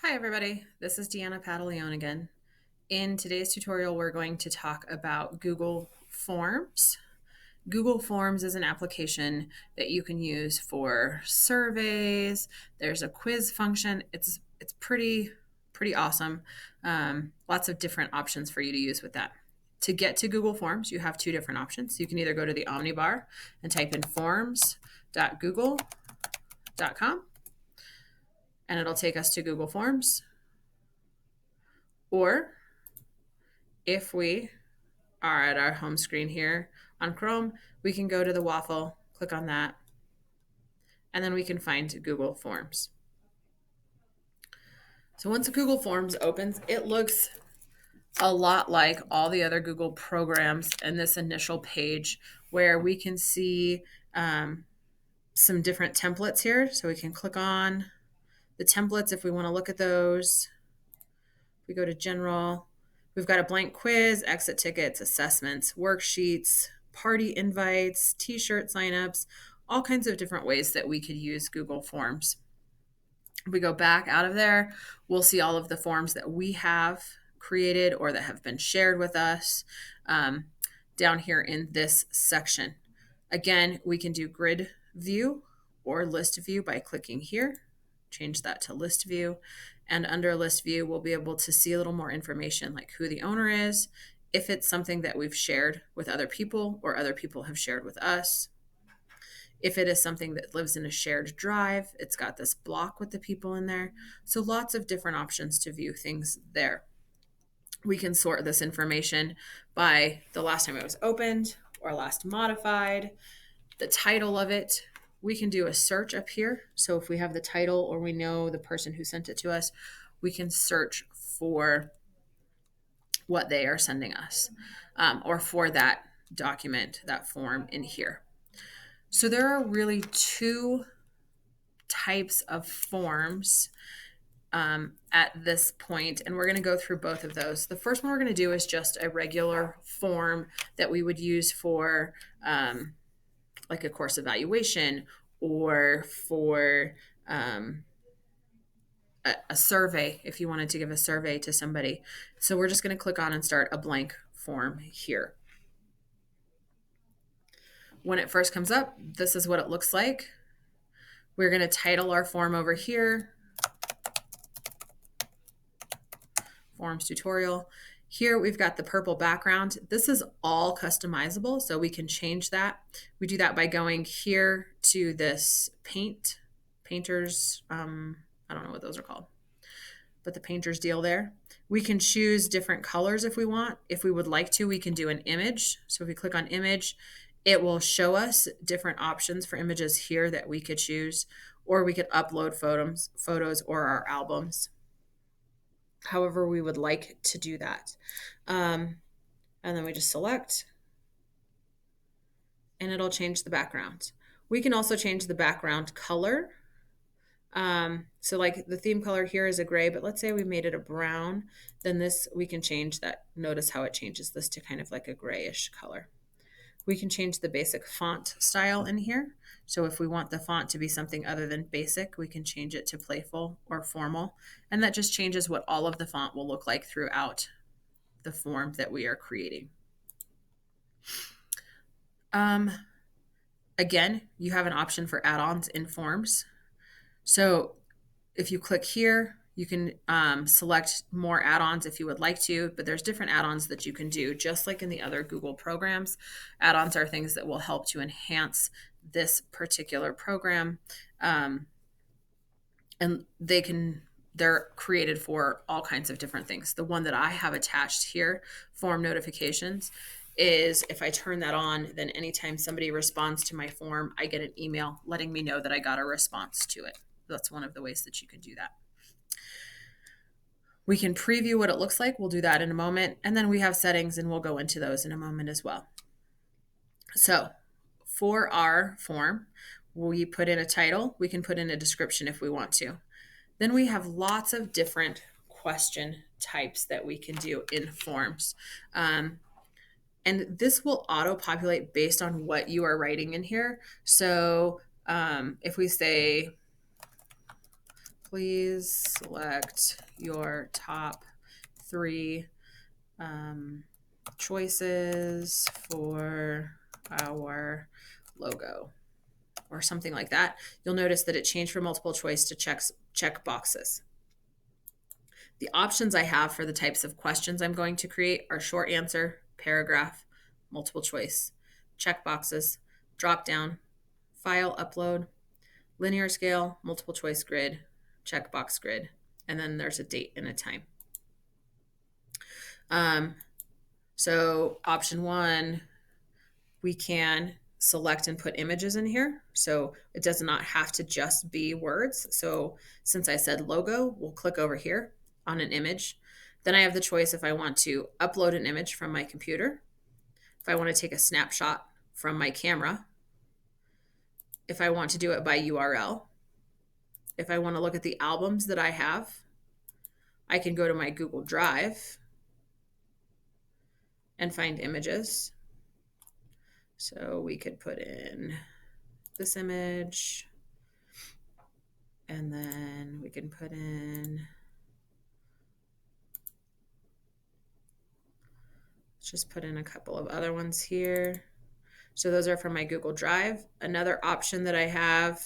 Hi everybody, this is Deanna Padaleone again. In today's tutorial, we're going to talk about Google Forms. Google Forms is an application that you can use for surveys. There's a quiz function. It's pretty awesome. Lots of different options for you to use with that. To get to Google Forms, you have two different options. You can either go to the Omnibar and type in forms.google.com and it'll take us to Google Forms. Or if we are at our home screen here on Chrome, we can go to the waffle, click on that, and then we can find Google Forms. So once Google Forms opens, it looks a lot like all the other Google programs in this initial page where we can see some different templates here. So we can click on the templates if we want to look at those. We go to general. We've got a blank quiz, exit tickets, assessments, worksheets, party invites, t-shirt signups, all kinds of different ways that we could use Google Forms. If we go back out of there, we'll see all of the forms that we have created or that have been shared with us down here in this section. Again, we can do grid view or list view by clicking here. Change that to list view. And under list view, we'll be able to see a little more information like who the owner is, if it's something that we've shared with other people or other people have shared with us. If it is something that lives in a shared drive, it's got this block with the people in there. So lots of different options to view things there. We can sort this information by the last time it was opened or last modified, the title of it. We can do a search up here. So if we have the title or we know the person who sent it to us, we can search for what they are sending us or for that document, that form in here. So there are really two types of forms at this point, and we're going to go through both of those. The first one we're going to do is just a regular form that we would use for like a course evaluation or for a survey if you wanted to give a survey to somebody. So we're just going to click on and start a blank form here. When it first comes up, this is what it looks like. We're going to title our form over here, Forms Tutorial. Here we've got the purple background. This is all customizable, so we can change that. We do that by going here to this painters, I don't know what those are called, but the painter's deal there. We can choose different colors if we want. If we would like to, we can do an image. So if we click on image, it will show us different options for images here that we could choose, or we could upload photos or our albums. However we would like to do that. And then we just select and it'll change the background. We can also change the background color. So like the theme color here is a gray, but let's say we made it a brown, then this, we can change that. Notice how it changes this to kind of like a grayish color. We can change the basic font style in here. So if we want the font to be something other than basic, we can change it to playful or formal. And that just changes what all of the font will look like throughout the form that we are creating. Again, you have an option for add-ons in forms. So if you click here, you can select more add-ons if you would like to, but there's different add-ons that you can do. Just like in the other Google programs, add-ons are things that will help to enhance this particular program. And they're created for all kinds of different things. The one that I have attached here, form notifications, is if I turn that on, then anytime somebody responds to my form, I get an email letting me know that I got a response to it. That's one of the ways that you can do that. We can preview what it looks like. We'll do that in a moment. And then we have settings, and we'll go into those in a moment as well. So for our form, we put in a title. We can put in a description if we want to. Then we have lots of different question types that we can do in forms. And this will auto-populate based on what you are writing in here. So if we say, please select your top 3 choices for our logo, or something like that. You'll notice that it changed from multiple choice to check boxes. The options I have for the types of questions I'm going to create are short answer, paragraph, multiple choice, check boxes, drop down, file upload, linear scale, multiple choice grid, checkbox grid, and then there's a date and a time. So option 1, we can select and put images in here. So it does not have to just be words. So since I said logo, we'll click over here on an image. Then I have the choice if I want to upload an image from my computer, if I want to take a snapshot from my camera, if I want to do it by URL, if I want to look at the albums that I have, I can go to my Google Drive and find images. So we could put in this image, and then we can put in, let's just put in a couple of other ones here. So those are from my Google Drive. Another option that I have,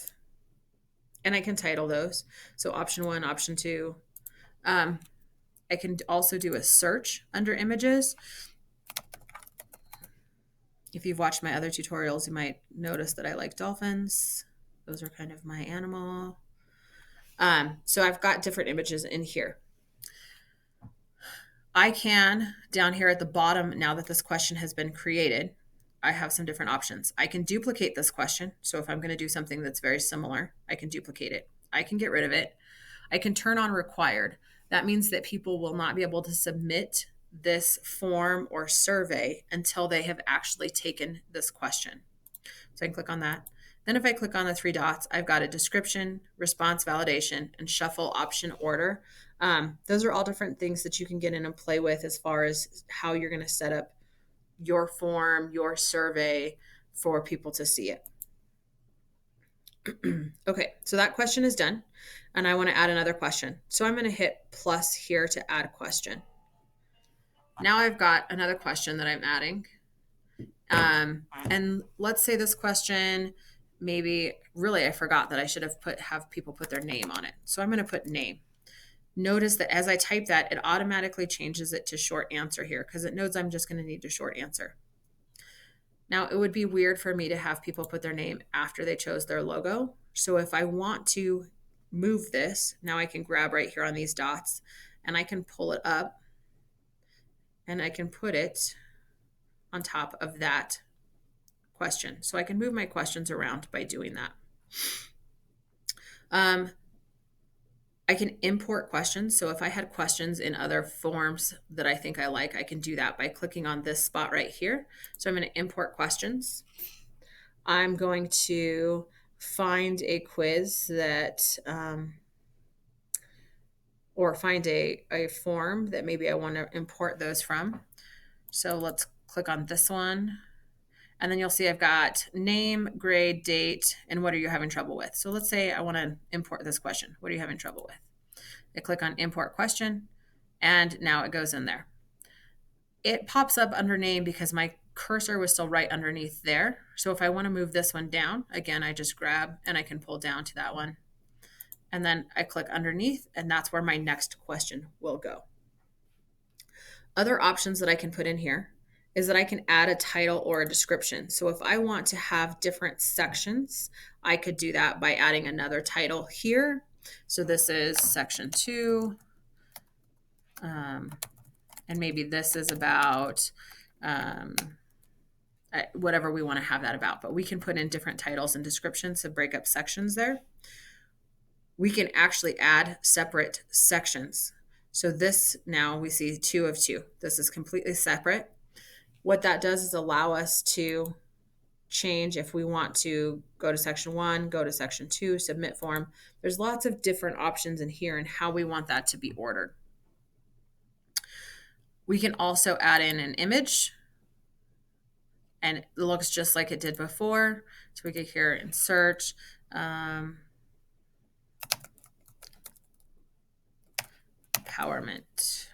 and I can title those. So option 1, option 2. I can also do a search under images. If you've watched my other tutorials, you might notice that I like dolphins. Those are kind of my animal. So I've got different images in here. I can, down here at the bottom, now that this question has been created, I have some different options. I can duplicate this question. So if I'm going to do something that's very similar, I can duplicate it. I can get rid of it. I can turn on required. That means that people will not be able to submit this form or survey until they have actually taken this question. So I can click on that. Then if I click on the 3 dots, I've got a description, response validation, and shuffle option order. Those are all different things that you can get in and play with as far as how you're going to set up your form, your survey for people to see it. Okay, so that question is done, and I want to add another question. So I'm going to hit plus here to add question. Now I've got another question that I'm adding. And let's say this question, maybe really I forgot that I should have people put their name on it. So I'm going to put name. Notice that as I type that, it automatically changes it to short answer here because it knows I'm just going to need a short answer. Now, it would be weird for me to have people put their name after they chose their logo. So if I want to move this, now I can grab right here on these dots and I can pull it up and I can put it on top of that question. So I can move my questions around by doing that. I can import questions. So if I had questions in other forms that I think I like, I can do that by clicking on this spot right here. So I'm going to import questions. I'm going to find a quiz that, or find a form that maybe I want to import those from. So let's click on this one. And then you'll see I've got name, grade, date, and what are you having trouble with? So let's say I want to import this question. What are you having trouble with? I click on import question, and now it goes in there. It pops up under name because my cursor was still right underneath there. So if I want to move this one down, again, I just grab and I can pull down to that one. And then I click underneath, and that's where my next question will go. Other options that I can put in here is that I can add a title or a description. So if I want to have different sections, I could do that by adding another title here. So this is section 2. And maybe this is about whatever we want to have that about. But we can put in different titles and descriptions to break up sections there. We can actually add separate sections. So this, now we see 2 of 2. This is completely separate. What that does is allow us to change if we want to go to section 1, go to section 2, submit form. There's lots of different options in here and how we want that to be ordered. We can also add in an image, and it looks just like it did before. So we could here in search. empowerment.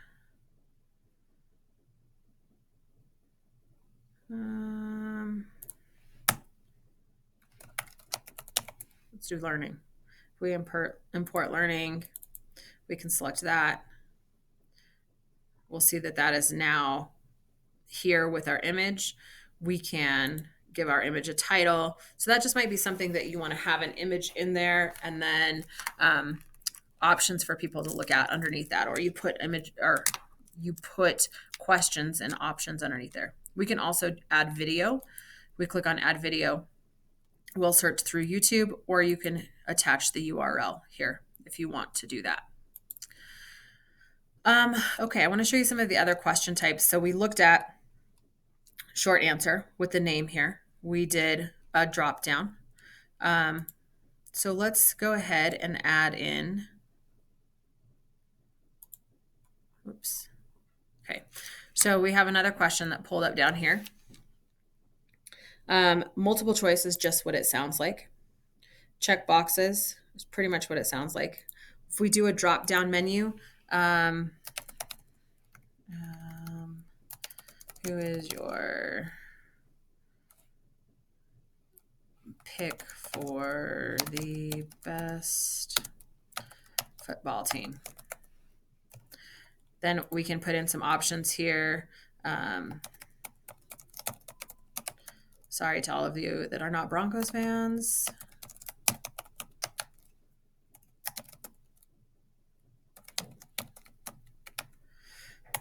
Let's do learning. If we import learning, we can select that. We'll see that that is now here with our image. We can give our image a title. So that just might be something that you want to have an image in there, and then options for people to look at underneath that, or you put image, or you put questions and options underneath there. We can also add video. We click on add video. We'll search through YouTube, or you can attach the URL here if you want to do that. Okay, I want to show you some of the other question types. So we looked at short answer with the name here. We did a drop down. So let's go ahead and add in, oops. Okay, so we have another question that pulled up down here. Multiple choice is just what it sounds like. Check boxes is pretty much what it sounds like. If we do a drop down menu, who is your pick for the best football team? Then we can put in some options here. Sorry to all of you that are not Broncos fans.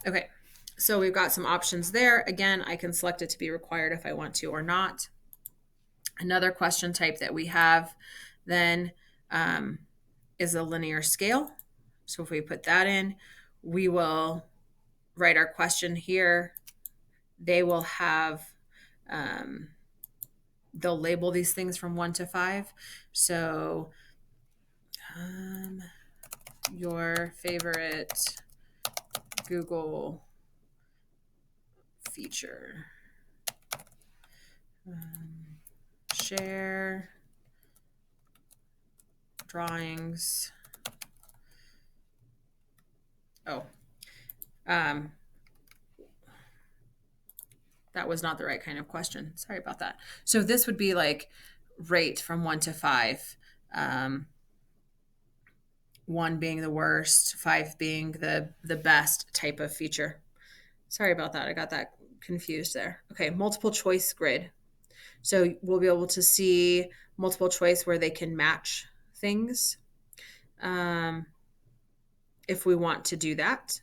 Okay, so we've got some options there. Again, I can select it to be required if I want to or not. Another question type that we have then is a linear scale. So if we put that in, we will write our question here. They will have, they'll label these things from 1 to 5. So your favorite Google feature. Share drawings. That was not the right kind of question. Sorry about that. So this would be like rate from 1 to 5. 1 being the worst, 5 being the best type of feature. Sorry about that. I got that confused there. Okay, multiple choice grid. So we'll be able to see multiple choice where they can match things if we want to do that.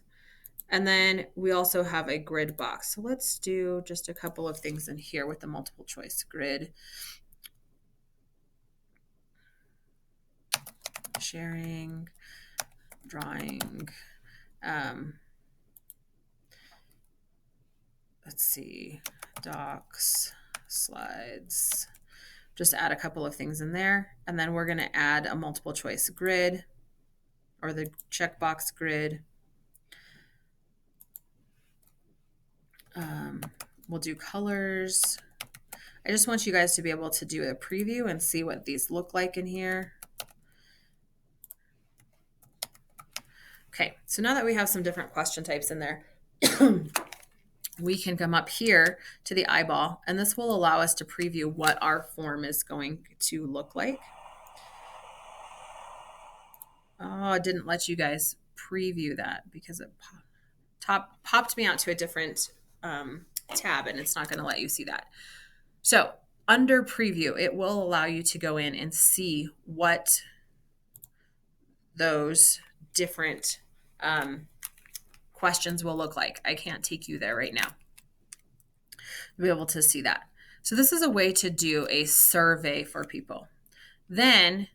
And then we also have a grid box. So let's do just a couple of things in here with the multiple choice grid. Sharing, drawing. Let's see, docs, slides. Just add a couple of things in there. And then we're going to add a multiple choice grid, or the checkbox grid. We'll do colors. I just want you guys to be able to do a preview and see what these look like in here. Okay, so now that we have some different question types in there, we can come up here to the eyeball, and this will allow us to preview what our form is going to look like. Oh, it didn't let you guys preview that because it popped me out to a different tab, and it's not going to let you see that. So under preview, it will allow you to go in and see what those different questions will look like. I can't take you there right now. You'll be able to see that. So this is a way to do a survey for people. Then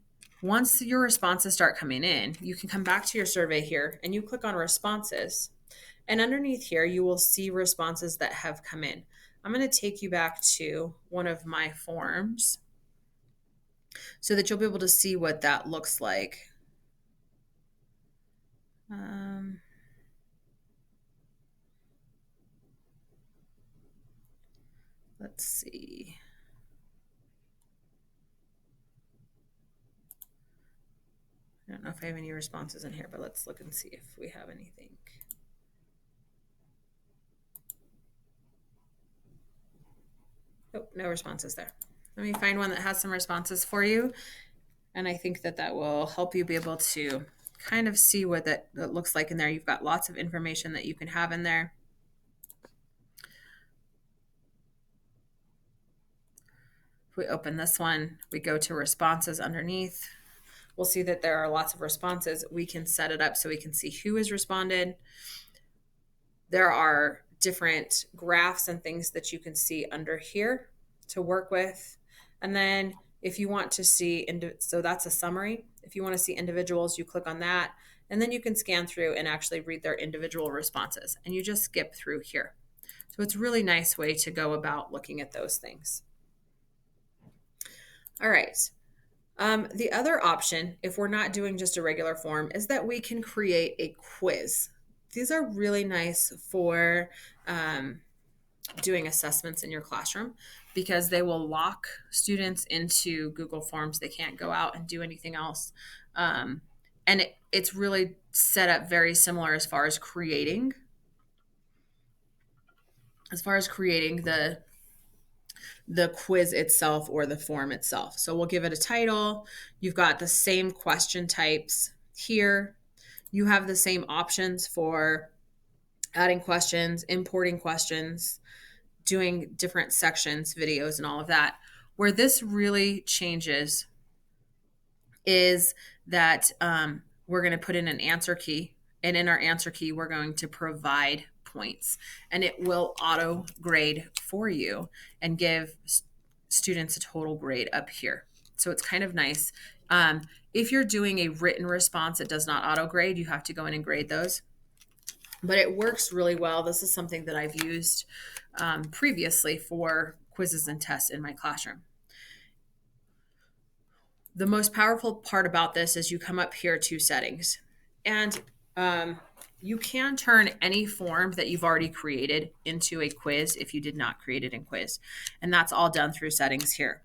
once your responses start coming in, you can come back to your survey here and you click on responses. And underneath here, you will see responses that have come in. I'm going to take you back to one of my forms so that you'll be able to see what that looks like. Let's see. I don't don't know if I have any responses in here, but let's look and see if we have anything. Oh, no responses there. Let me find one that has some responses for you. And I think that that will help you be able to kind of see what that looks like in there. You've got lots of information that you can have in there. If we open this one, we go to responses underneath. We'll see that there are lots of responses. We can set it up so we can see who has responded. There are different graphs and things that you can see under here to work with. And then if you want to see, so that's a summary. If you want to see individuals, you click on that, and then you can scan through and actually read their individual responses, and you just skip through here. So it's a really nice way to go about looking at those things. All right. The other option, if we're not doing just a regular form, is that we can create a quiz. These are really nice for doing assessments in your classroom because they will lock students into Google Forms. They can't go out and do anything else. And it's really set up very similar as far as creating the quiz itself or the form itself. So we'll give it a title. You've got the same question types here. You have the same options for adding questions, importing questions, doing different sections, videos, and all of that. Where this really changes is that we're going to put in an answer key. And in our answer key, we're going to provide points. And it will auto grade for you and give students a total grade up here. So it's kind of nice. If you're doing a written response, it does not auto grade. You have to go in and grade those. But it works really well. This is something that I've used previously for quizzes and tests in my classroom. The most powerful part about this is you come up here to settings, and you can turn any form that you've already created into a quiz if you did not create it in quiz. And that's all done through settings here.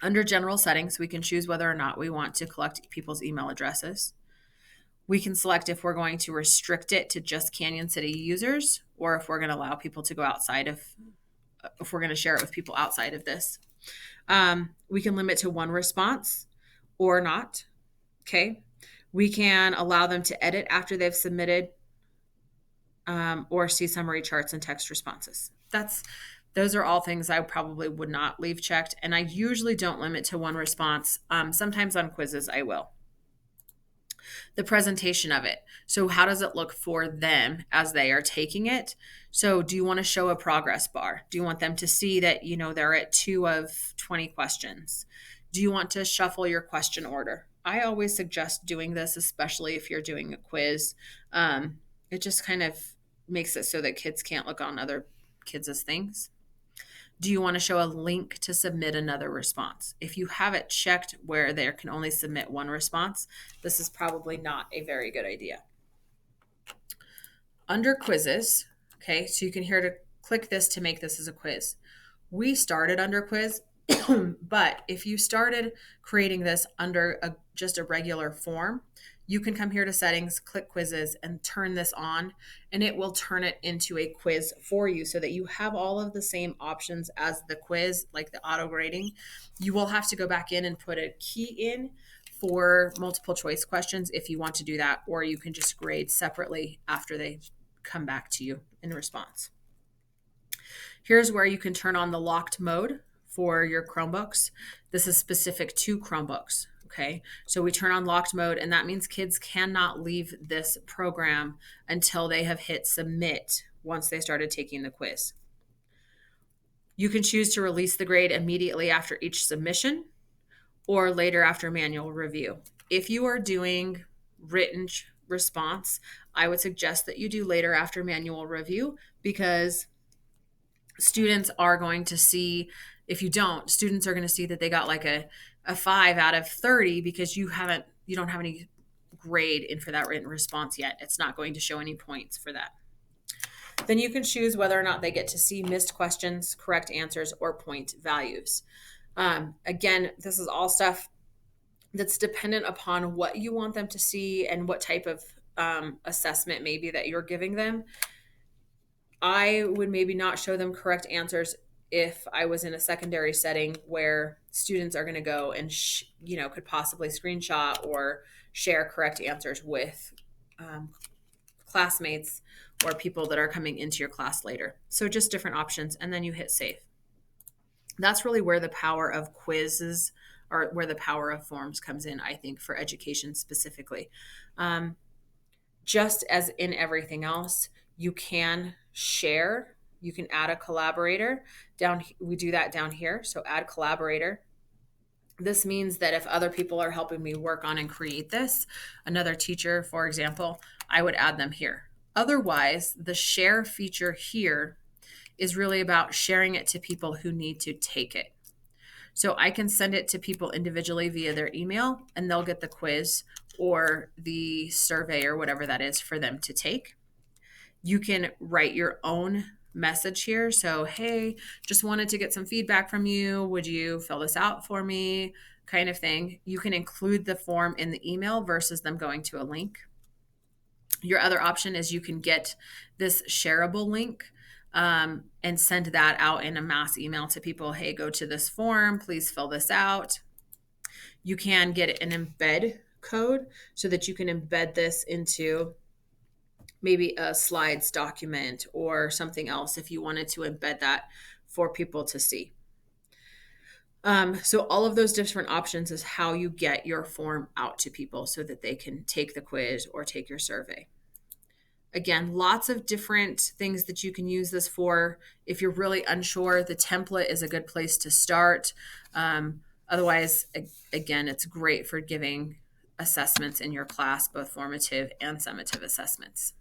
Under general settings, we can choose whether or not we want to collect people's email addresses. We can select if we're going to restrict it to just Canyon City users, or if we're going to allow people to go outside of, if we're going to share it with people outside of this. We can limit to one response or not. Okay. We can allow them to edit after they've submitted, or see summary charts and text responses. Those are all things I probably would not leave checked. And I usually don't limit to one response. Sometimes on quizzes I will. The presentation of it. So how does it look for them as they are taking it? So do you want to show a progress bar? Do you want them to see that, they're at 2 of 20 questions? Do you want to shuffle your question order? I always suggest doing this, especially if you're doing a quiz. It just kind of makes it so that kids can't look on other kids' things. Do you want to show a link to submit another response? If you have it checked where they can only submit one response, this is probably not a very good idea. Under quizzes, okay, so you can here to click this to make this as a quiz. We started under quiz, but if you started creating this under just a regular form, you can come here to settings, click quizzes, and turn this on, and it will turn it into a quiz for you so that you have all of the same options as the quiz, like the auto grading. You will have to go back in and put a key in for multiple choice questions if you want to do that, or you can just grade separately after they come back to you in response. Here's where you can turn on the locked mode for your Chromebooks. This is specific to Chromebooks. Okay, so we turn on locked mode, and that means kids cannot leave this program until they have hit submit once they started taking the quiz. You can choose to release the grade immediately after each submission or later after manual review. If you are doing written response, I would suggest that you do later after manual review, because students are going to see, if you don't, students are going to see that they got like a 5 out of 30 because you don't have any grade in for that written response yet. It's not going to show any points for that. Then you can choose whether or not they get to see missed questions, correct answers, or point values. Again, this is all stuff that's dependent upon what you want them to see and what type of assessment maybe that you're giving them. I would maybe not show them correct answers if I was in a secondary setting where students are going to go and could possibly screenshot or share correct answers with um, classmates or people that are coming into your class later. So just different options, and then you hit save. That's really where the power of quizzes or where the power of forms comes in, I think, for education specifically. Um, just as in everything else, you can share, you can add a collaborator. We do that down here. So add collaborator. This means that if other people are helping me work on and create this, another teacher, for example, I would add them here. Otherwise, the share feature here is really about sharing it to people who need to take it. So I can send it to people individually via their email, and they'll get the quiz or the survey or whatever that is for them to take. You can write your own message here. So, hey, just wanted to get some feedback from you. Would you fill this out for me? Kind of thing. You can include the form in the email versus them going to a link. Your other option is you can get this shareable link and send that out in a mass email to people. Hey, go to this form. Please fill this out. You can get an embed code so that you can embed this into maybe a slides document or something else if you wanted to embed that for people to see. So all of those different options is how you get your form out to people so that they can take the quiz or take your survey. Again, lots of different things that you can use this for. If you're really unsure, the template is a good place to start. Otherwise, again, it's great for giving assessments in your class, both formative and summative assessments.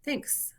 Thanks.